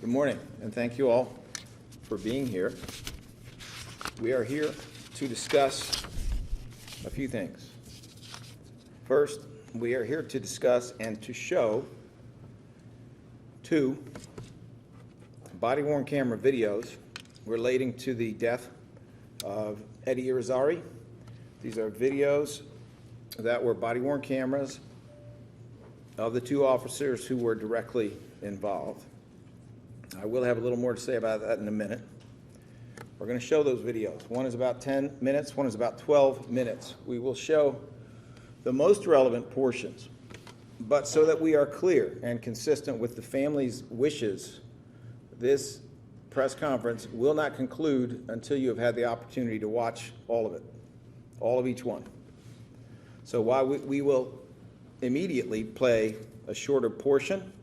Good morning, and thank you all for being here. We are here to discuss a few things. First, we are here to discuss and to show two body-worn camera videos relating to the death of Eddie Irizarry. These are videos that were body-worn cameras of the two officers who were directly involved. I will have a little more to say about that in a minute. We're going to show those videos. One is about 10 minutes, one is about 12 minutes. We will show the most relevant portions, but so that we are clear and consistent with the family's wishes, this press conference will not conclude until you have had the opportunity to watch all of it, all of each one. So while we will immediately play a shorter portion,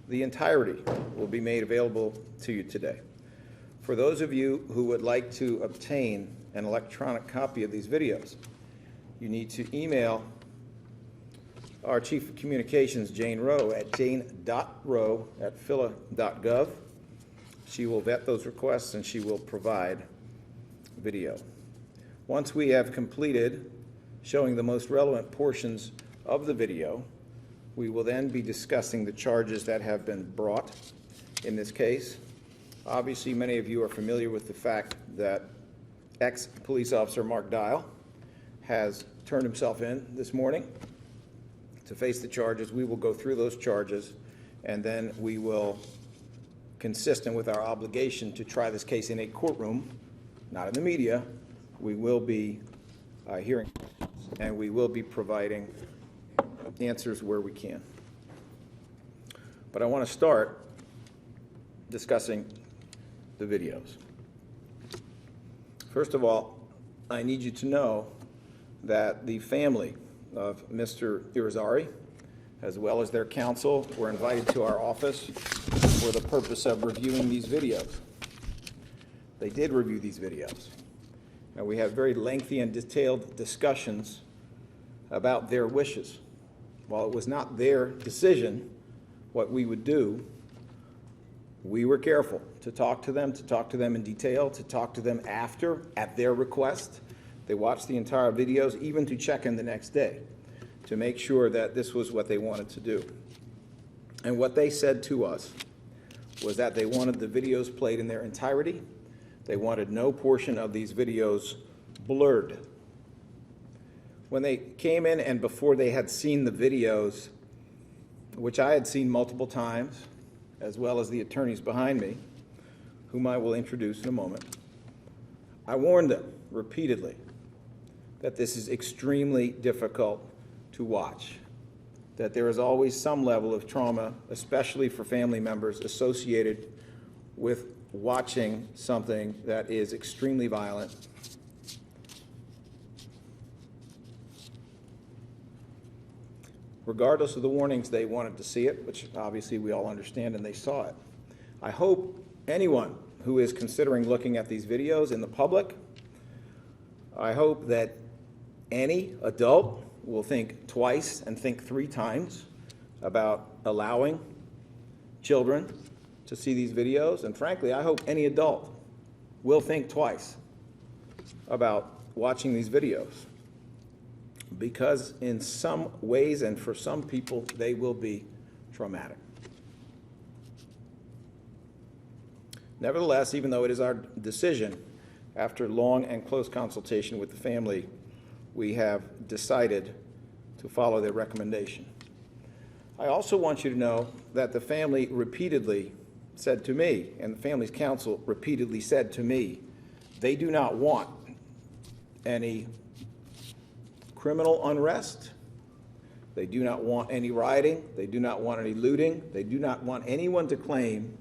the entirety will be made available to you today. For those of you who would like to obtain an electronic copy of these videos, you need to email our Chief of Communications, Jane Rowe, at jane.rowe@phila.gov. She will vet those requests and she will provide video. Once we have completed showing the most relevant portions of the video, we will then be discussing the charges that have been brought in this case. Obviously, many of you are familiar with the fact that ex-police officer Mark Dial has turned himself in this morning to face the charges. We will go through those charges, and then we will, consistent with our obligation to try this case in a courtroom, not in the media, we will be hearing and we will be providing answers where we can. But I want to start discussing the videos. First of all, I need you to know that the family of Mr. Irizarry, as well as their counsel, were invited to our office for the purpose of reviewing these videos. They did review these videos. And we had very lengthy and detailed discussions about their wishes. While it was not their decision what we would do, we were careful to talk to them in detail, to talk to them after, at their request. They watched the entire videos, even to check in the next day, to make sure that this was what they wanted to do. And what they said to us was that they wanted the videos played in their entirety. They wanted no portion of these videos blurred. When they came in and before they had seen the videos, which I had seen multiple times, as well as the attorneys behind me, whom I will introduce in a moment, I warned them repeatedly that this is extremely difficult to watch, that there is always some level of trauma, especially for family members, associated with watching something that is extremely violent. Regardless of the warnings, they wanted to see it, which obviously we all understand, and they saw it. I hope anyone who is considering looking at these videos in the public, I hope that any adult will think twice and think 3 times about allowing children to see these videos. And frankly, I hope any adult will think twice about watching these videos, because in some ways and for some people, they will be traumatic. Nevertheless, even though it is our decision, after long and close consultation with the family, we have decided to follow their recommendation. I also want you to know that the family repeatedly said to me, and the family's counsel repeatedly said to me, they do not want any criminal unrest. They do not want any rioting. They do not want any looting. They do not want anyone to claim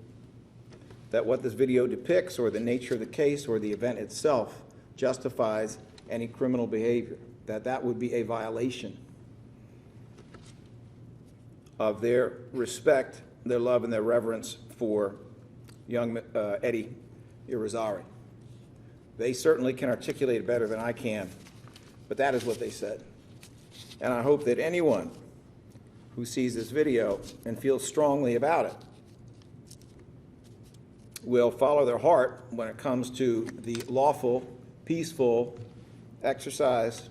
that what this video depicts or the nature of the case or the event itself justifies any criminal behavior, that would be a violation of their respect, their love, and their reverence for young Eddie Irizarry. They certainly can articulate it better than I can, but that is what they said. And I hope that anyone who sees this video and feels strongly about it will follow their heart when it comes to the lawful, peaceful exercise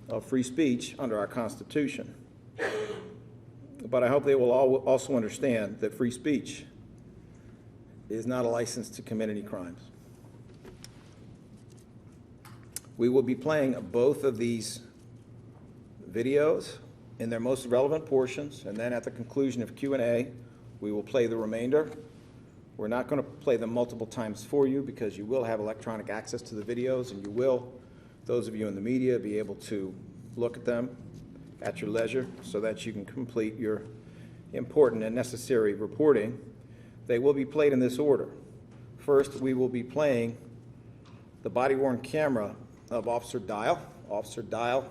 of free speech under our Constitution. But I hope they will also understand that free speech is not a license to commit any crimes. We will be playing both of these videos in their most relevant portions, and then at the conclusion of Q&A, we will play the remainder. We're not going to play them multiple times for you because you will have electronic access to the videos, and you will, those of you in the media, be able to look at them at your leisure so that you can complete your important and necessary reporting. They will be played in this order. First, we will be playing the body-worn camera of Officer Dial. Officer Dial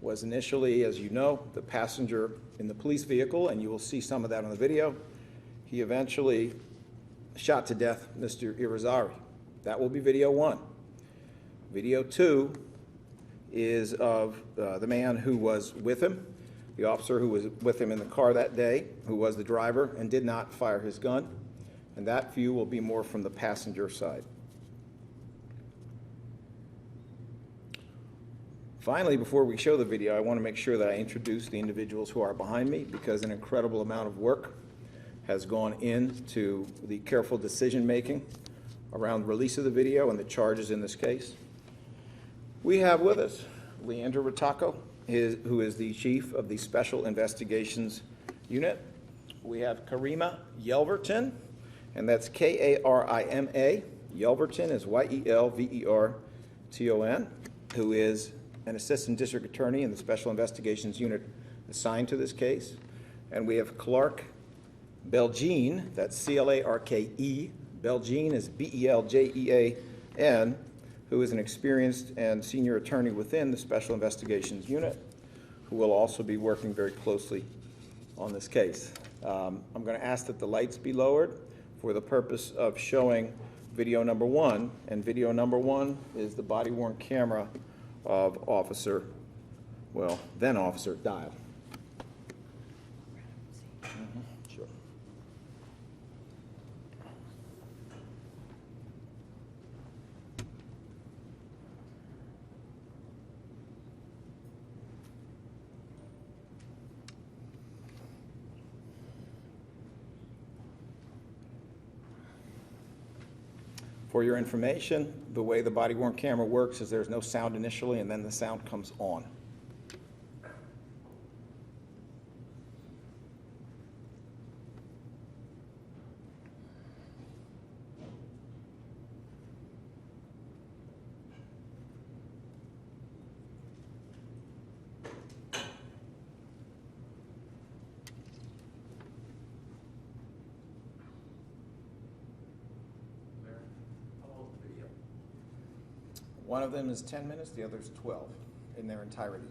was initially, as you know, the passenger in the police vehicle, and you will see some of that on the video. He eventually shot to death Mr. Irizarry. That will be video 1. Video 2 is of the man who was with him, the officer who was with him in the car that day, who was the driver and did not fire his gun. And that view will be more from the passenger side. Finally, before we show the video, I want to make sure that I introduce the individuals who are behind me, because an incredible amount of work has gone into the careful decision-making around the release of the video and the charges in this case. We have with us Leandra Rataco, who is the chief of the Special Investigations Unit. We have Karima Yelverton, and that's K-A-R-I-M-A. Yelverton is Y-E-L-V-E-R-T-O-N, who is an assistant district attorney in the Special Investigations Unit assigned to this case. And we have Clark Beljean, that's C-L-A-R-K-E. Beljean is B-E-L-J-E-A-N, who is an experienced and senior attorney within the Special Investigations Unit, who will also be working very closely on this case. I'm going to ask that the lights be lowered for the purpose of showing video number 1, and video number 1 is the body-worn camera of then Officer Dial. Sure. For your information, the way the body-worn camera works is there's no sound initially, and then the sound comes on. One of them is 10 minutes, the other is 12 in their entirety.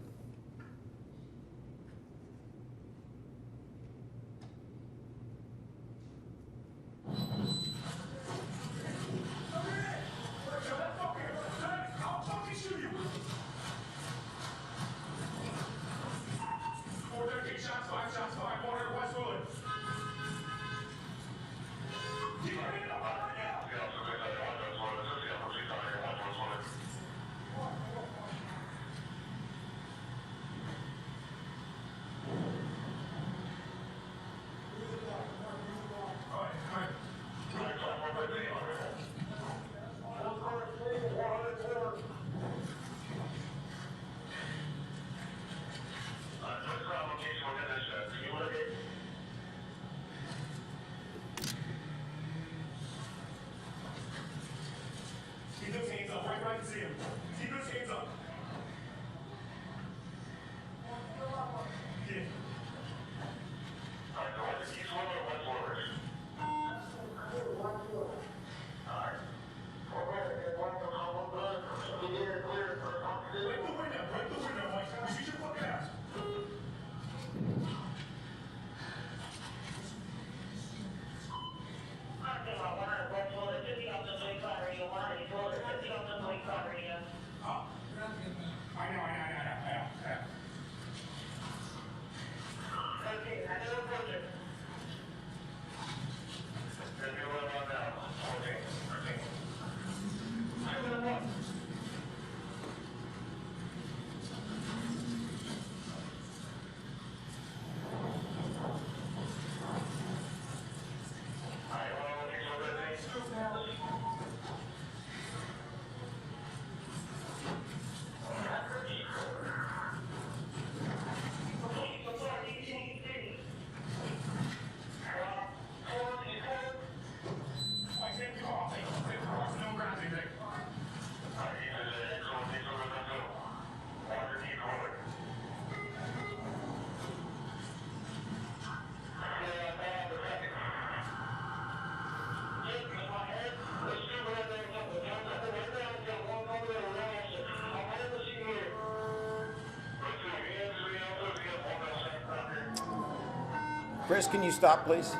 Chris, can you stop, please?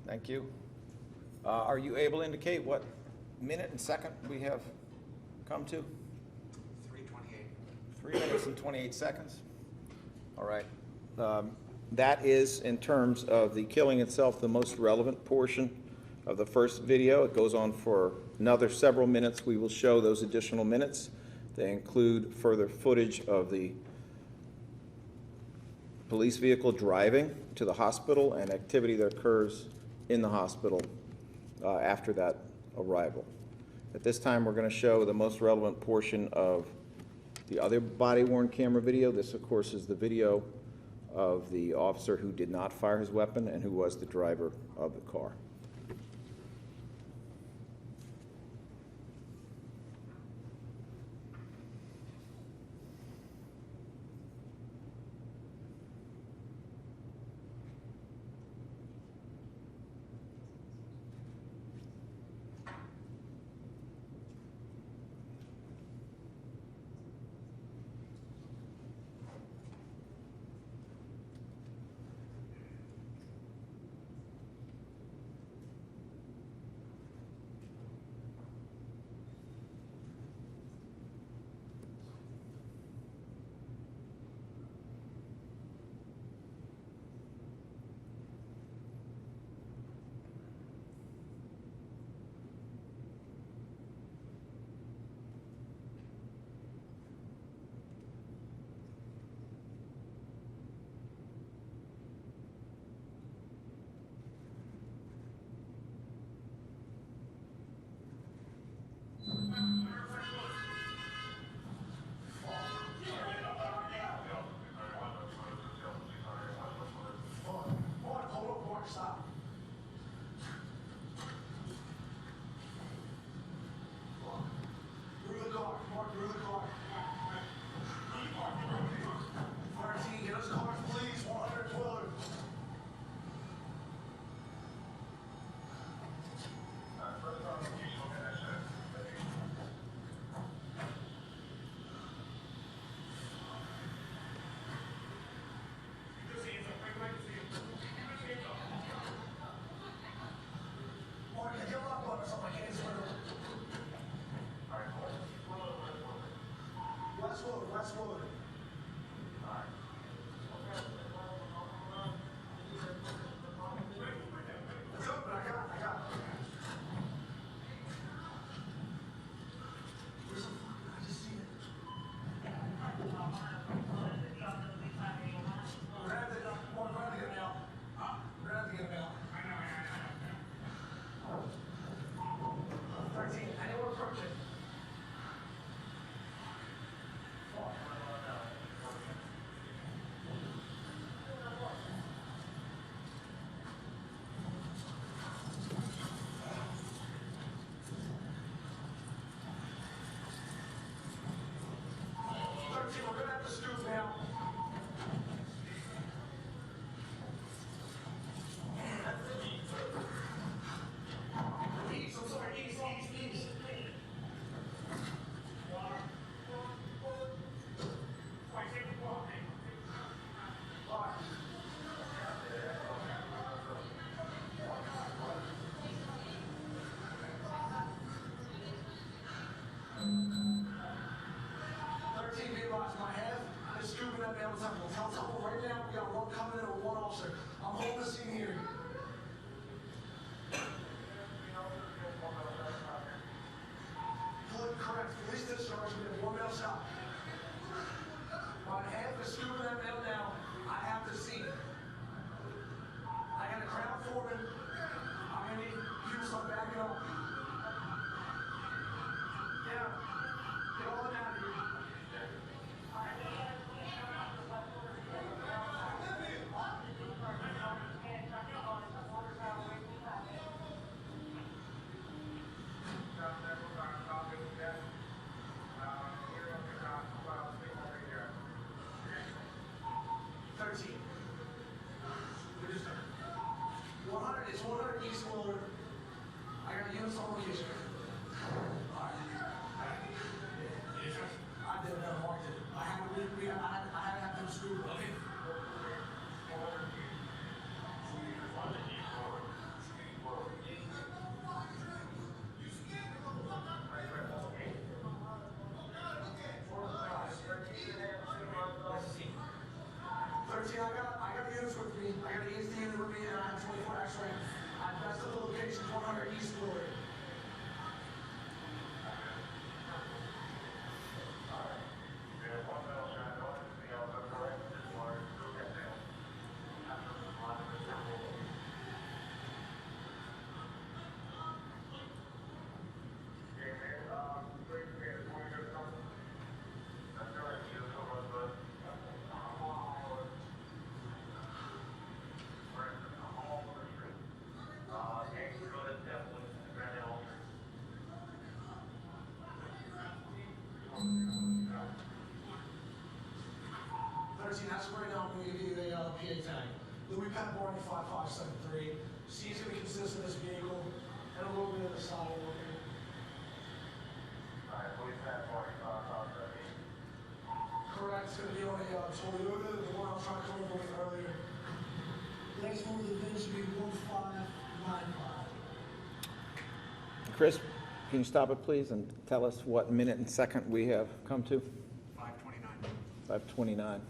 Thank you. Are you able to indicate what minute and second we have come to? 3:28. 3 minutes and 28 seconds. All right. That is, in terms of the killing itself, the most relevant portion of the first video. It goes on for another several minutes. We will show those additional minutes. They include further footage of the police vehicle driving to the hospital and activity that occurs in the hospital after that arrival. At this time, we're going to show the most relevant portion of the other body-worn camera video. This, of course, is the video of the officer who did not fire his weapon and who was the driver of the car. Last one. We're gonna have to scoop now. Ease, I'm sorry, ease. Tell someone right now we got one coming in with one officer. I'm holding the scene here. Correct. Police discharge. We have one male shot. My half is scooping that male down. I have the scene. I got a crowd foreman. I'm gonna need you to start backing up. Yeah. Get all of them out of here. It's 100 East Willard. I got a 13, I got the units with me. I got the ESD unit with me, and I have 24 X-ray. That's the location, 100 East Floyd. That's right now. I'm going to give you a PA tag. Louis Pat Barney 5573. C's going to be consistent of this vehicle and a little bit of the side looking. Alright, Louis Pat Barney 5573. Correct. It's going to be on a Toyota, the one I was trying to come over with earlier. The next one with the VIN should be 1595. Chris, can you stop it, please, and tell us what minute and second we have come to? 5:29. 5:29.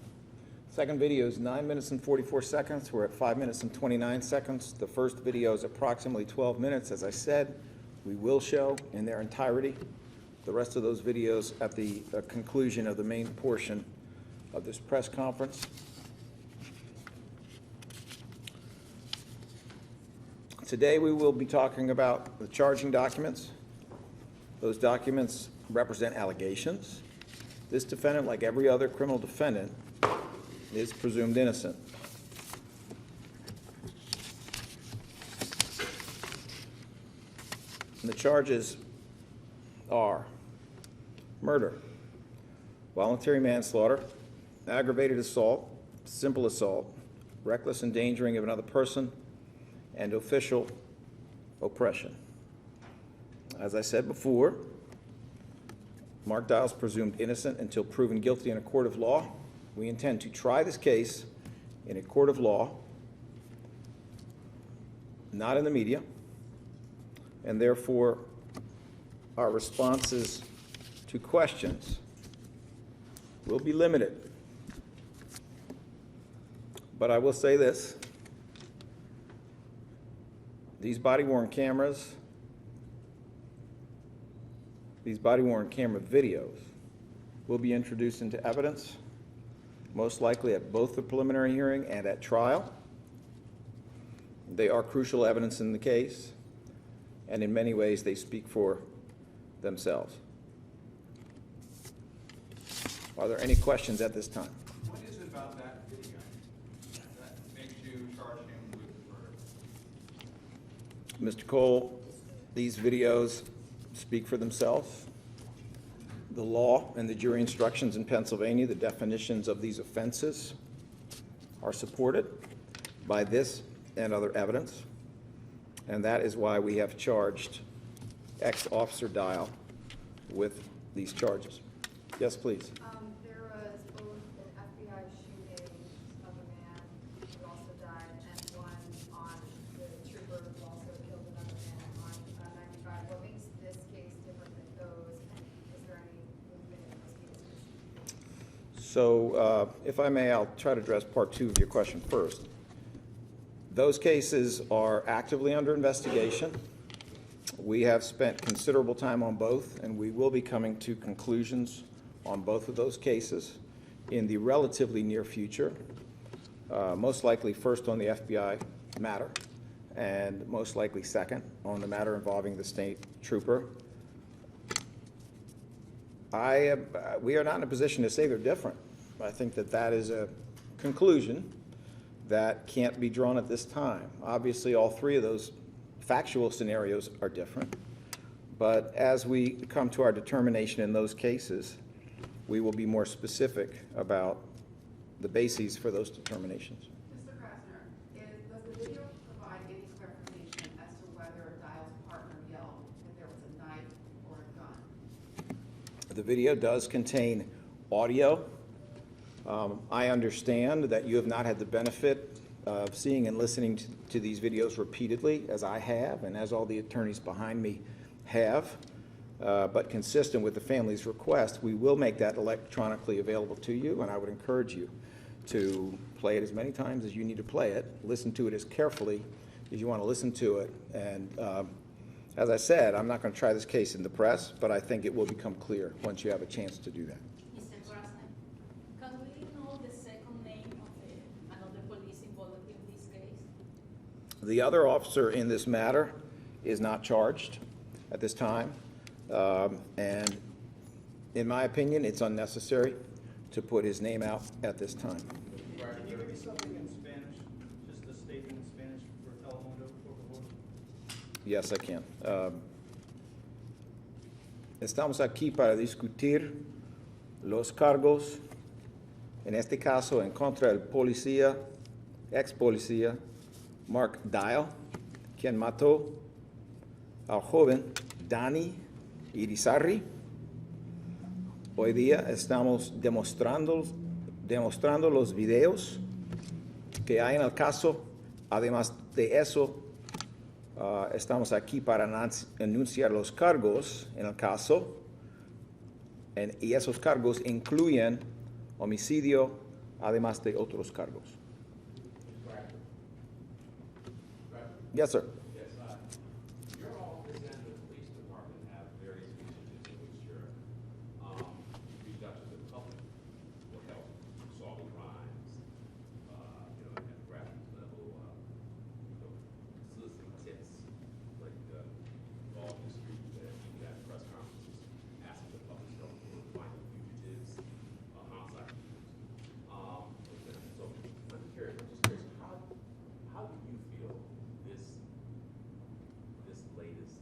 Second video is 9 minutes and 44 seconds. We're at 5 minutes and 29 seconds. The first video is approximately 12 minutes. As I said, we will show in their entirety the rest of those videos at the conclusion of the main portion of this press conference. Today we will be talking about the charging documents. Those documents represent allegations. This defendant, like every other criminal defendant, is presumed innocent. And the charges are murder, voluntary manslaughter, aggravated assault, simple assault, reckless endangering of another person, and official oppression. As I said before, Mark Dial's presumed innocent until proven guilty in a court of law. We intend to try this case in a court of law, not in the media, and therefore our responses to questions will be limited. But I will say this: these body-worn cameras, these body-worn camera videos will be introduced into evidence, most likely at both the preliminary hearing and at trial. They are crucial evidence in the case, and in many ways they speak for themselves. Are there any questions at this time? What is it about that video that makes you charge him with murder? Mr. Cole, these videos speak for themselves. The law and the jury instructions in Pennsylvania, the definitions of these offenses, are supported by this and other evidence, and that is why we have charged ex-Officer Dial with these charges. Yes, please. There was both an FBI shooting of a man who also died, and one on the trooper who also killed another man on 95. What makes this case different than those, and is there any movement in those cases? So, if I may, I'll try to address part two of your question first. Those cases are actively under investigation. We have spent considerable time on both, and we will be coming to conclusions on both of those cases in the relatively near future, most likely first on the FBI matter, and most likely second on the matter involving the state trooper. We are not in a position to say they're different. I think that that is a conclusion that can't be drawn at this time. Obviously, all three of those factual scenarios are different, but as we come to our determination in those cases, we will be more specific about the bases for those determinations. Mr. Krasner, does the video provide any clarification as to whether Dial's partner yelled that there was a knife or a gun? The video does contain audio. I understand that you have not had the benefit of seeing and listening to these videos repeatedly, as I have, and as all the attorneys behind me have. But consistent with the family's request, we will make that electronically available to you, and I would encourage you to play it as many times as you need to play it, listen to it as carefully as you want to listen to it. And as I said, I'm not going to try this case in the press, but I think it will become clear once you have a chance to do that. Mr. Krasner, can we know the second name of another police involved in this case? The other officer in this matter is not charged at this time. And in my opinion, it's unnecessary to put his name out at this time. Can you give me something in Spanish, just a statement in Spanish for Telemundo, por favor? Yes, I can. Estamos aquí para discutir los cargos, en este caso en contra del policía, ex policía, Mark Dial, quien mató al joven Eddie Irizzary. Hoy día estamos demostrando los videos que hay en el caso. Además de eso, estamos aquí para anunciar los cargos en el caso, y esos cargos incluyen homicidio, además de otros cargos. Yes, sir. Yes, your office and the police department have various initiatives in which you're reach out to the public for help solving crimes, at the grassroots level, soliciting tips, like all the street, even at press conferences, asking the public help for finding fugitives, homicide fugitives. So I'm curious, how do you feel this latest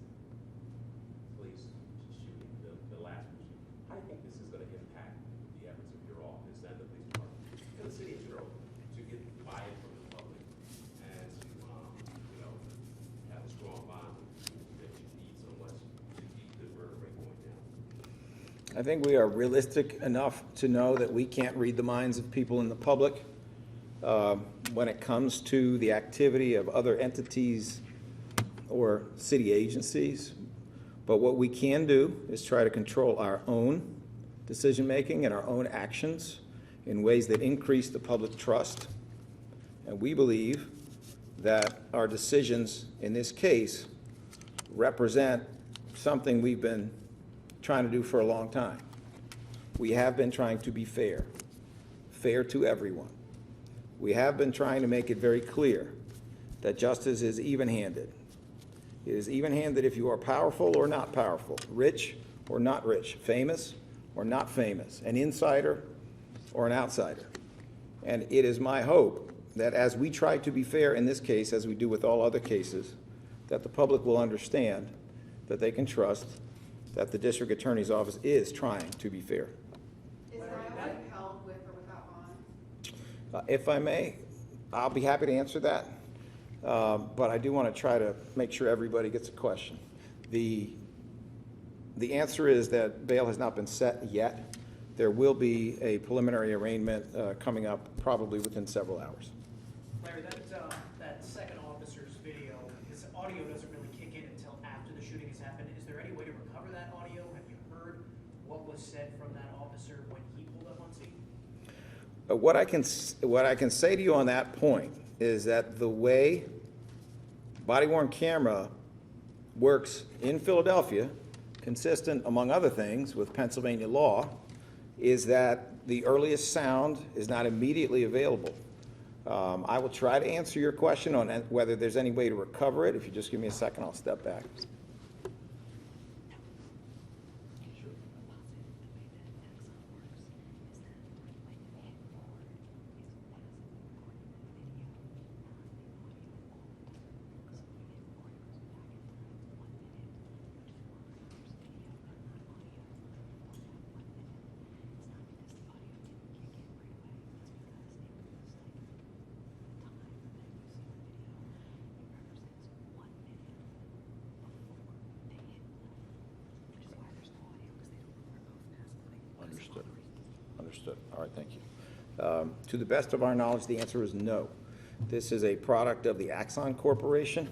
police shooting, the last shooting, how do you think this is going to impact the efforts of your office and the police department and the city in general to get buy-in from the public and to, have a strong bond with the people that you need so much to keep the murder rate going down? I think we are realistic enough to know that we can't read the minds of people in the public when it comes to the activity of other entities or city agencies. But what we can do is try to control our own decision-making and our own actions in ways that increase the public trust. And we believe that our decisions in this case represent something we've been trying to do for a long time. We have been trying to be fair to everyone. We have been trying to make it very clear that justice is even-handed. It is even-handed if you are powerful or not powerful, rich or not rich, famous or not famous, an insider or an outsider. And it is my hope that as we try to be fair in this case, as we do with all other cases, that the public will understand that they can trust that the district attorney's office is trying to be fair. Is Dial held with or without bond? If I may, I'll be happy to answer that, but I do want to try to make sure everybody gets a question. The answer is that bail has not been set yet. There will be a preliminary arraignment coming up probably within several hours. Larry, that second officer's video, his audio doesn't really kick in until after the shooting has happened. Is there any way to recover that audio? Have you heard what was said from that officer when he pulled up on scene? What I can say to you on that point is that the way body-worn camera works in Philadelphia, consistent, among other things, with Pennsylvania law, is that the earliest sound is not immediately available. I will try to answer your question on whether there's any way to recover it. If you just give me a second, I'll step back. Understood. All right, thank you. To the best of our knowledge, the answer is no. This is a product of the Axon Corporation,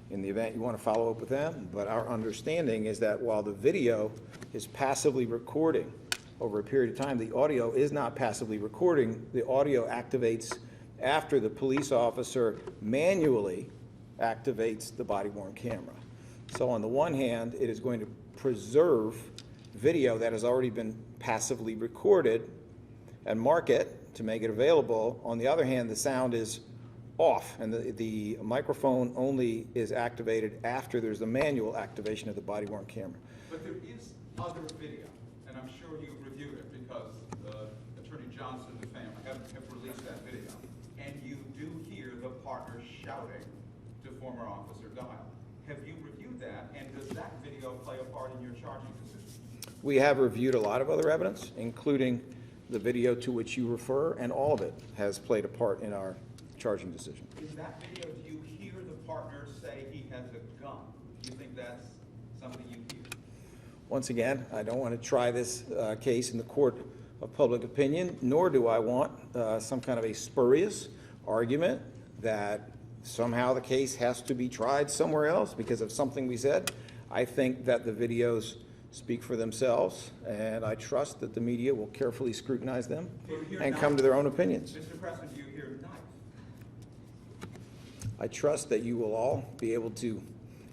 in the event you want to follow up with them. But our understanding is that while the video is passively recording over a period of time, the audio is not passively recording. The audio activates after the police officer manually activates the body-worn camera. So on the one hand, it is going to preserve video that has already been passively recorded and mark it to make it available. On the other hand, the sound is off, and the microphone only is activated after there's a manual activation of the body-worn camera. But there is other video, and I'm sure you've reviewed it because Attorney Johnson and the family have released that video. And you do hear the partner shouting to former Officer Dial. Have you reviewed that, and does that video play a part in your charging decision? We have reviewed a lot of other evidence, including the video to which you refer, and all of it has played a part in our charging decision. In that video, do you hear the partner say he has a gun? Do you think that's something you hear? Once again, I don't want to try this case in the court of public opinion, nor do I want some kind of a spurious argument that somehow the case has to be tried somewhere else because of something we said. I think that the videos speak for themselves, and I trust that the media will carefully scrutinize them and come to their own opinions. Mr. Krasner, do you hear knife? I trust that you will all be able to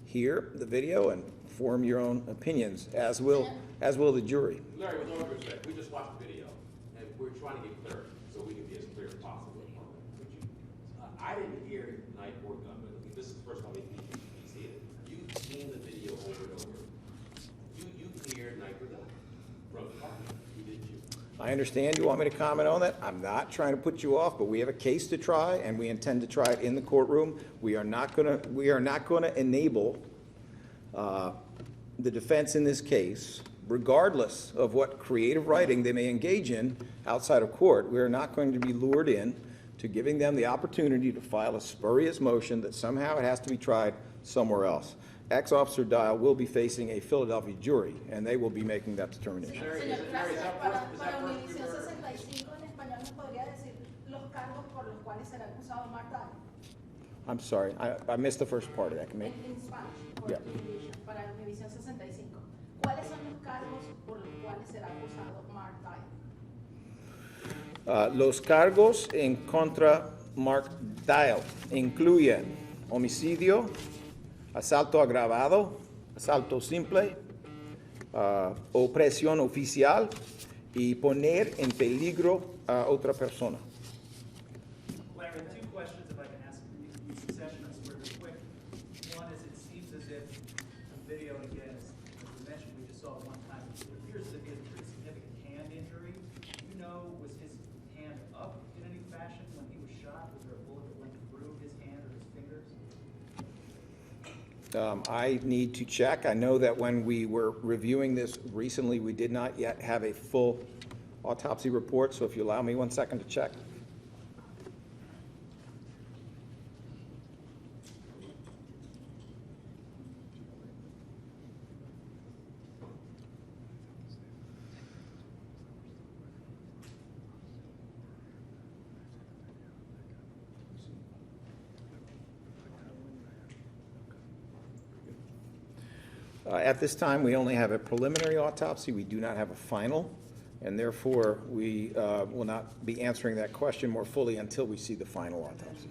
hear the video and form your own opinions, as will the jury. Larry, with all due respect, we just watched the video, and we're trying to get clear, so we can be as clear as possible. Could you, I didn't hear knife or gun, but this is the first time we see it. You've seen the video over and over. You hear knife or gun from the partner, didn't you? I understand you want me to comment on that. I'm not trying to put you off, but we have a case to try, and we intend to try it in the courtroom. We are not going to enable the defense in this case, regardless of what creative writing they may engage in outside of court. We are not going to be lured in to giving them the opportunity to file a spurious motion that somehow it has to be tried somewhere else. Ex-Officer Dial will be facing a Philadelphia jury, and they will be making that determination. Señor Krasner, para Univisión 65 en español, ¿nos podría decir los cargos por los cuales será acusado Marta? I'm sorry, I missed the first part of that. Can En you- Spanish, por Yeah. Univision, para Univisión 65. ¿Cuáles son los cargos por los cuales será acusado Marta? Los cargos en contra Mark Dial incluyen homicidio, asalto agravado, asalto simple, opresión oficial y poner en peligro a otra persona. Larry, two questions if I can ask in succession, I swear they're quick. One is, it seems as if the video, again, as we mentioned, we just saw it one time, it appears to be a pretty significant hand injury. Do you know, was his hand up in any fashion when he was shot? Was there a bullet that went through his hand or his fingers? I need to check. I know that when we were reviewing this recently, we did not yet have a full autopsy report, so if you allow me 1 second to check. At this time, we only have a preliminary autopsy. We do not have a final, and therefore, we will not be answering that question more fully until we see the final autopsy.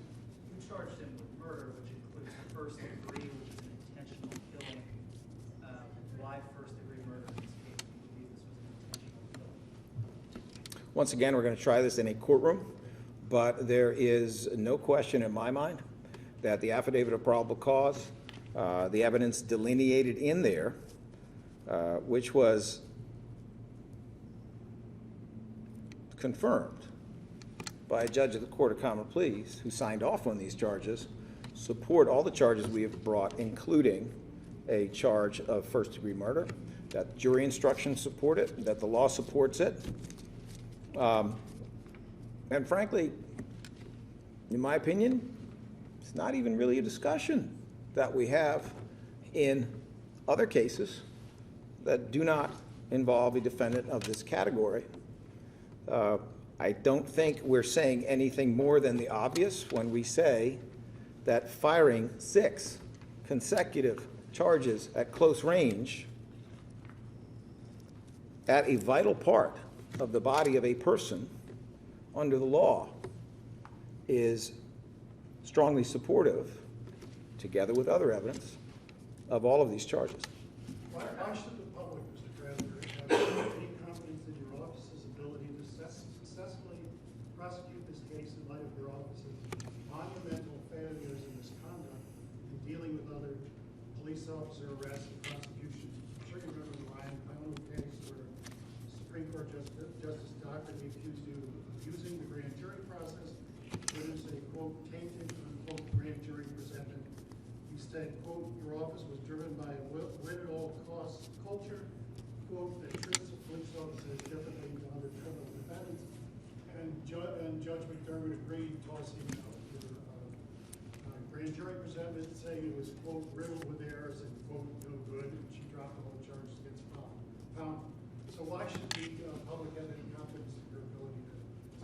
You charged him with murder, which includes first degree, which is an intentional killing. Why first degree murder in this case? Do you believe this was an intentional killing? Once again, we're going to try this in a courtroom, but there is no question in my mind that the affidavit of probable cause, the evidence delineated in there, which was confirmed by a judge of the Court of Common Pleas who signed off on these charges, support all the charges we have brought, including a charge of first-degree murder, that jury instructions support it, that the law supports it. And frankly, in my opinion, it's not even really a discussion that we have in other cases that do not involve a defendant of this category. I don't think we're saying anything more than the obvious when we say that firing 6 consecutive charges at close range at a vital part of the body of a person under the law is strongly supportive, together with other evidence, of all of these charges. Why should the public, Mr. Krasner, have any confidence in your office's ability to successfully prosecute this case in light of your office's monumental failures and misconduct in dealing with other police officer arrests and prosecutions? I'm sure you remember the Ryan Pownell case where Supreme Court Justice Dougherty accused you of using the grand jury process to produce a, quote, tainted, unquote, grand jury presentment. You said, quote, your office was driven by a win-at-all-costs culture, quote, that treats a police officer differently than other criminal defendants. And Judge McDermott agreed, tossing out your grand jury presentment, saying it was, quote, riddled with errors and, quote, no good, and she dropped all the charges against Pownell. So why should the public have any confidence in your ability to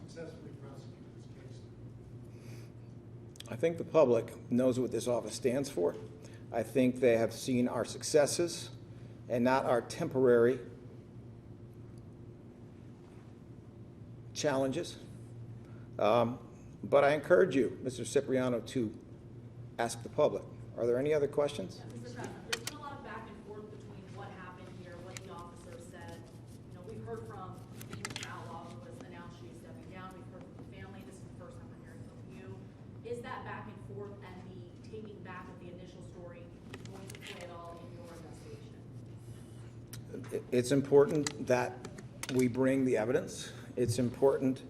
successfully prosecute this case? I think the public knows what this office stands for. I think they have seen our successes and not our temporary challenges. But I encourage you, Mr. Cipriano, to ask the public. Are there any other questions? Mr. Krasner, there's been a lot of back and forth between what happened here, what the officer said. You know, we've heard from Mr. Outlaw, who was announced she's stepping down. We've heard from the family. This is the first time we're hearing from you. Is that back and forth and the taking back of the initial story going to play at all in your investigation? It's important that we bring the evidence. It's important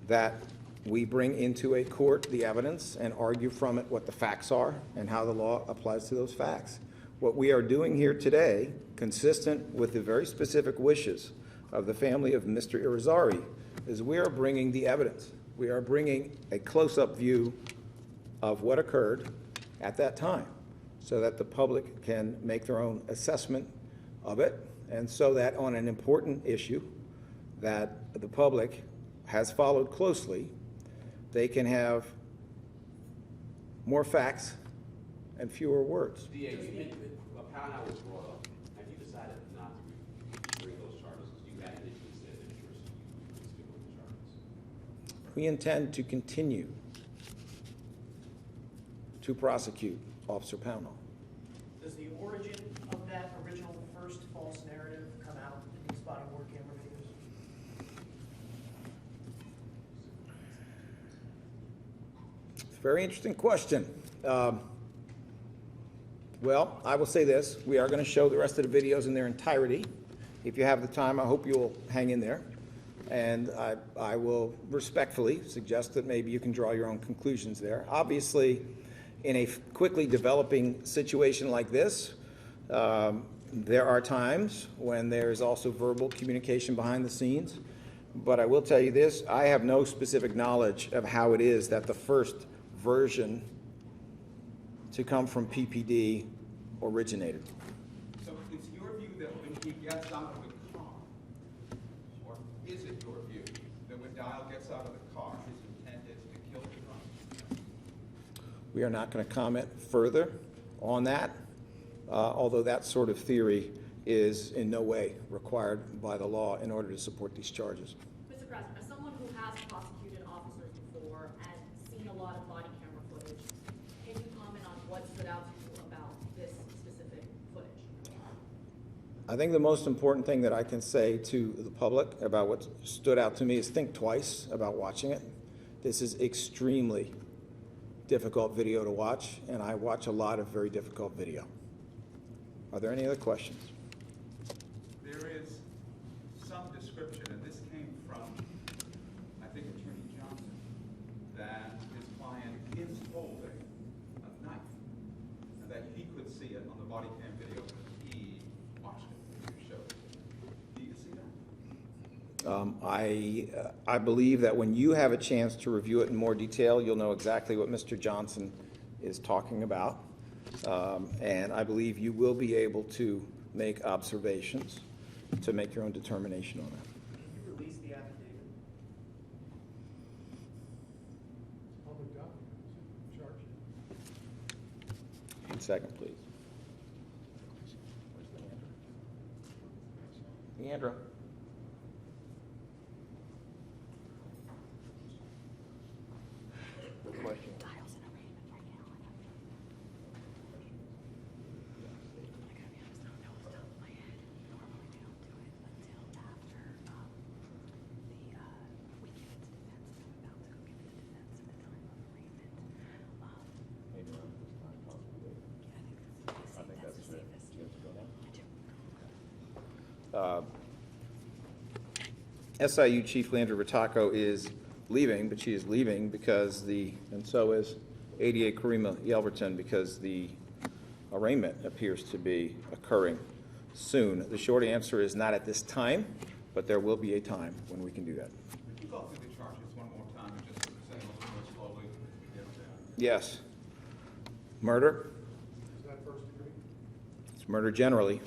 that we bring into a court the evidence and argue from it what the facts are and how the law applies to those facts. What we are doing here today, consistent with the very specific wishes of the family of Mr. Irizarry, is we are bringing the evidence. We are bringing a close-up view of what occurred at that time so that the public can make their own assessment of it, and so that on an important issue that the public has followed closely, they can have more facts and fewer words. DA, Pownell was brought up. Have you decided not to bring those charges? You had initially said that you would stick with the charges. We intend to continue to prosecute Officer Pownell. Does the origin of that original first false narrative come out in these body worn camera videos? It's a very interesting question. Well, I will say this. We are going to show the rest of the videos in their entirety. If you have the time, I hope you'll hang in there. And I will respectfully suggest that maybe you can draw your own conclusions there. Obviously, in a quickly developing situation like this, there are times when there is also verbal communication behind the scenes. But I will tell you this, I have no specific knowledge of how it is that the first version to come from PPD originated. So it's your view that when he gets out of the car, or is it your view that when Dial gets out of the car, his intent is to kill the drunk? We are not going to comment further on that, although that sort of theory is in no way required by the law in order to support these charges. Mr. Krasner, as someone who has prosecuted officers before and seen a lot of body camera footage, can you comment on what stood out to you about this specific footage? I think the most important thing that I can say to the public about what stood out to me is think twice about watching it. This is extremely difficult video to watch, and I watch a lot of very difficult video. Are there any other questions? There is some description, and this came from, I think, Attorney Johnson, that his client is holding a knife, and that he could see it on the body cam video when he watched it, when you showed it. Do you see that? I believe that when you have a chance to review it in more detail, you'll know exactly what Mr. Johnson is talking about. And I believe you will be able to make observations to make your own determination on that. Can you release the affidavit? Public document, charge. 1 second, please. Leandra. question. SIU Chief Landry Rataco is leaving, but she is leaving because and so is ADA Karima Yelverton, because the arraignment appears to be occurring soon. The short answer is not at this time, but there will be a time when we can do that. Would you go through the charges one more time and just say a little more slowly? Yes. Murder. Is that first degree? It's murder generally,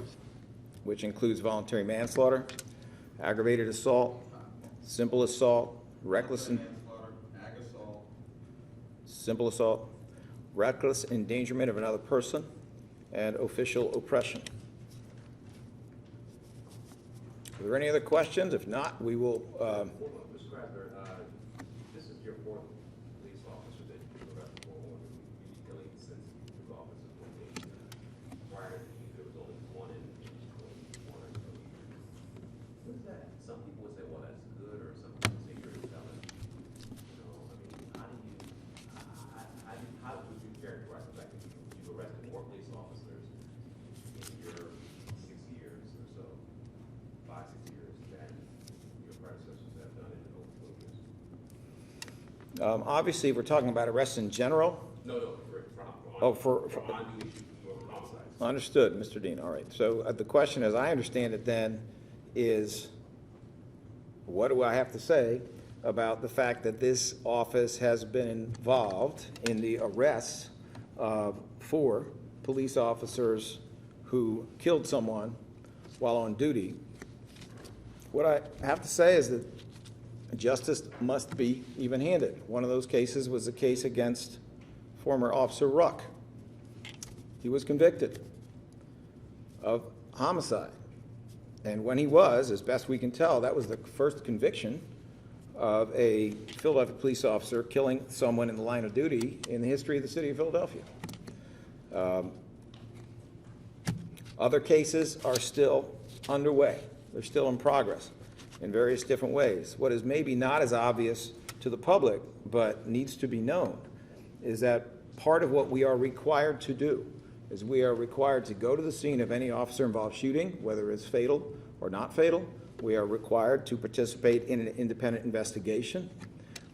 which includes voluntary manslaughter, aggravated assault, simple assault, Manslaughter, ag assault, simple assault, reckless endangerment of another person, and official oppression. Are there any other questions? If not, we will, Mr. Krasner, this is your fourth police officer that you've arrested for, or usually since his office has been made. Prior to you, there was only one in 21 or so years. What is that? Some people would say, well, that's good, or some people say you're a felon. You know, I mean, how would you characterize the fact that you've arrested more police officers in your 6 years or so, 5, 6 years, than your predecessors have done in those 4 years? obviously, we're talking about arrests in general. No, For on-duty homicides. Understood, Mr. Dean. All right. So the question, as I understand it then, is what do I have to say about the fact that this office has been involved in the arrests of 4 police officers who killed someone while on duty? What I have to say is that justice must be even-handed. One of those cases was a case against former Officer Ruck. He was convicted of homicide. And when he was, as best we can tell, that was the first conviction of a Philadelphia police officer killing someone in the line of duty in the history of the city of Philadelphia. Other cases are still underway. They're still in progress in various different ways. What is maybe not as obvious to the public, but needs to be known, is that part of what we are required to do is we are required to go to the scene of any officer-involved shooting, whether it's fatal or not fatal. We are required to participate in an independent investigation.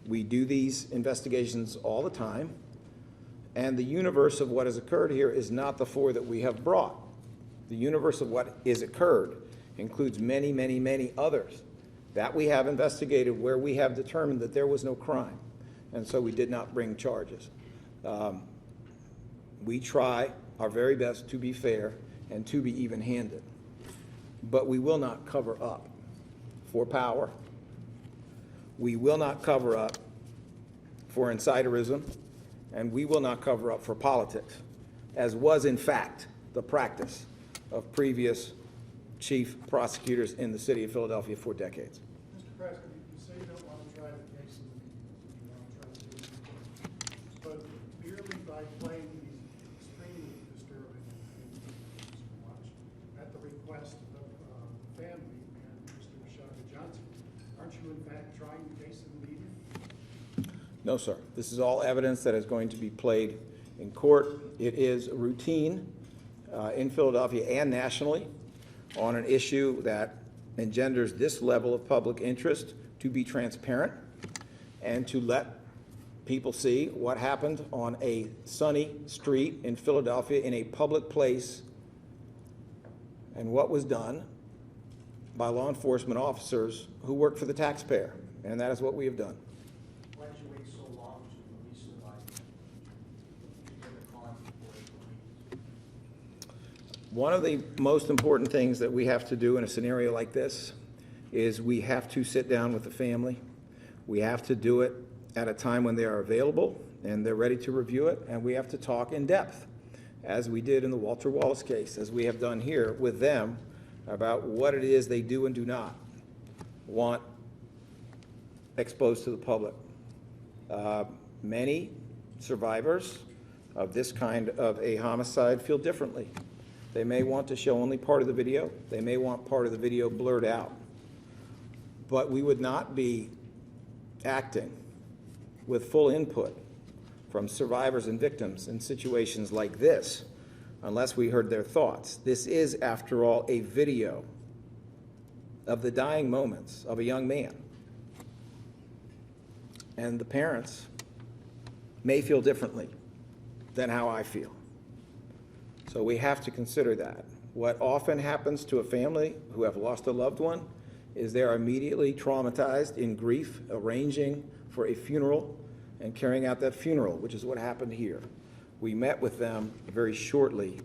We do these investigations all the time, and the universe of what has occurred here is not the 4 that we have brought. The universe of what is occurred includes many, many, many others that we have investigated where we have determined that there was no crime, and so we did not bring charges. We try our very best to be fair and to be even-handed, but we will not cover up for power. We will not cover up for insiderism, and we will not cover up for politics, as was in fact the practice of previous chief prosecutors in the city of Philadelphia for decades. Mr. Krasner, you say you don't want to try the case in the media, you want to try to do it, but merely by playing these extremely disturbing and watch at the request of the family and Mr. Shaka Johnson, aren't you in fact trying the case in the media? No, sir. This is all evidence that is going to be played in court. It is routine in Philadelphia and nationally on an issue that engenders this level of public interest to be transparent and to let people see what happened on a sunny street in Philadelphia in a public place and what was done by law enforcement officers who work for the taxpayer. And that is what we have done. Why did you wait so long to release the body? To get the cause before it was released? One of the most important things that we have to do in a scenario like this is we have to sit down with the family. We have to do it at a time when they are available and they're ready to review it, and we have to talk in depth, as we did in the Walter Wallace case, as we have done here with them, about what it is they do and do not want exposed to the public. Many survivors of this kind of a homicide feel differently. They may want to show only part of the video. They may want part of the video blurred out. But we would not be acting with full input from survivors and victims in situations like this unless we heard their thoughts. This is, after all, a video of the dying moments of a young man. And the parents may feel differently than how I feel. So we have to consider that. What often happens to a family who have lost a loved one is they're immediately traumatized in grief, arranging for a funeral and carrying out that funeral, which is what happened here. We met with them very shortly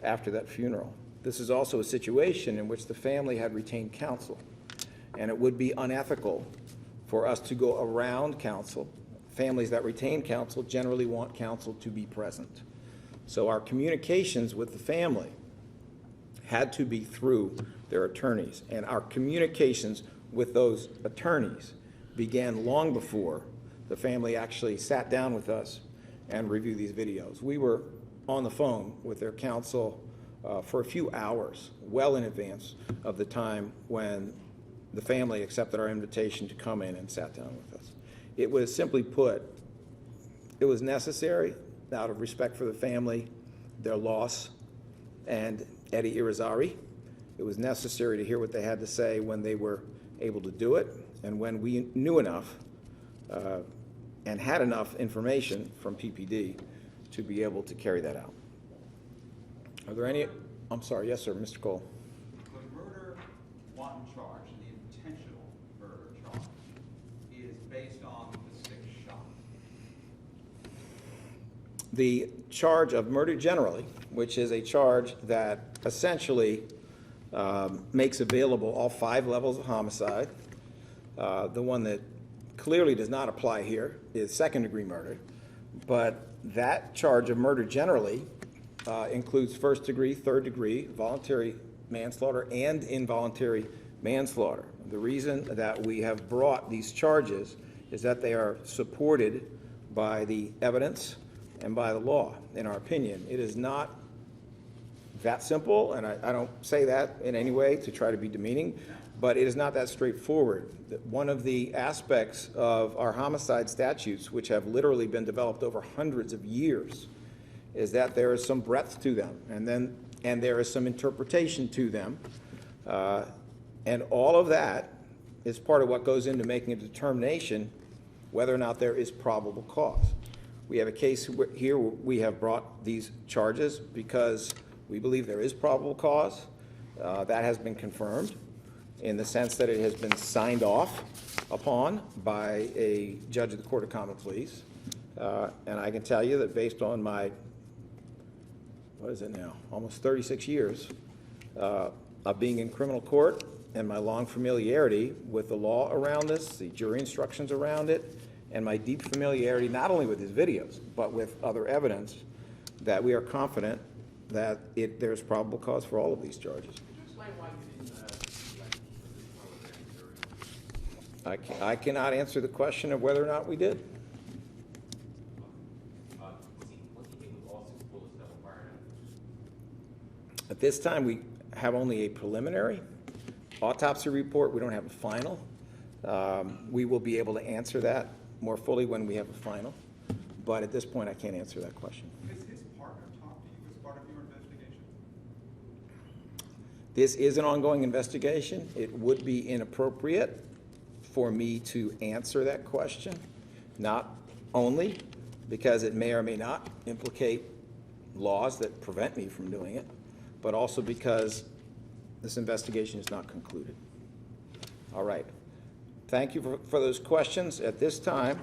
after that funeral. This is also a situation in which the family had retained counsel, and it would be unethical for us to go around counsel. Families that retain counsel generally want counsel to be present. So our communications with the family had to be through their attorneys, and our communications with those attorneys began long before the family actually sat down with us and reviewed these videos. We were on the phone with their counsel for a few hours, well in advance of the time when the family accepted our invitation to come in and sat down with us. It was, simply put, it was necessary out of respect for the family, their loss, and Eddie Irizzary. It was necessary to hear what they had to say when they were able to do it, and when we knew enough and had enough information from PPD to be able to carry that out. Are there any? I'm sorry, yes, sir, Mr. Cole. The murder one charge, the intentional murder charge, is based on the 6 shots. The charge of murder generally, which is a charge that essentially makes available all 5 levels of homicide. The one that clearly does not apply here is second-degree murder, but that charge of murder generally includes first-degree, third-degree, voluntary manslaughter, and involuntary manslaughter. The reason that we have brought these charges is that they are supported by the evidence and by the law, in our opinion. It is not that simple, and I don't say that in any way to try to be demeaning, but it is not that straightforward. One of the aspects of our homicide statutes, which have literally been developed over hundreds of years, is that there is some breadth to them, and there is some interpretation to them, and all of that is part of what goes into making a determination whether or not there is probable cause. We have a case here where we have brought these charges because we believe there is probable cause. That has been confirmed in the sense that it has been signed off upon by a judge of the Court of Common Pleas. And I can tell you that based on my, what is it now, almost 36 years of being in criminal court and my long familiarity with the law around this, the jury instructions around it, and my deep familiarity not only with these videos, but with other evidence, that we are confident that there's probable cause for all of these charges. Could you explain why you didn't select for this parliamentary jury? I cannot answer the question of whether or not we did. Was he hit with all 6 bullets that were fired at him? At this time, we have only a preliminary autopsy report. We don't have a final. We will be able to answer that more fully when we have a final. But at this point, I can't answer that question. Has his partner talked to you as part of your investigation? This is an ongoing investigation. It would be inappropriate for me to answer that question, not only because it may or may not implicate laws that prevent me from doing it, but also because this investigation is not concluded. All right. Thank you for those questions. At this time,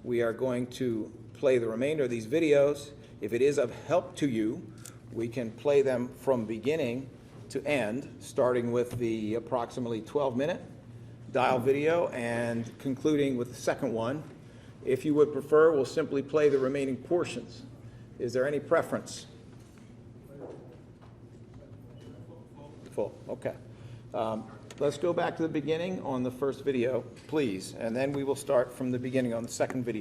we are going to play the remainder of these videos. If it is of help to you, we can play them from beginning to end, starting with the approximately 12-minute dial video and concluding with the second one. If you would prefer, we'll simply play the remaining portions. Is there any preference? Full, okay. Let's go back to the beginning on the first video, please, and then we will start from the beginning on the second video.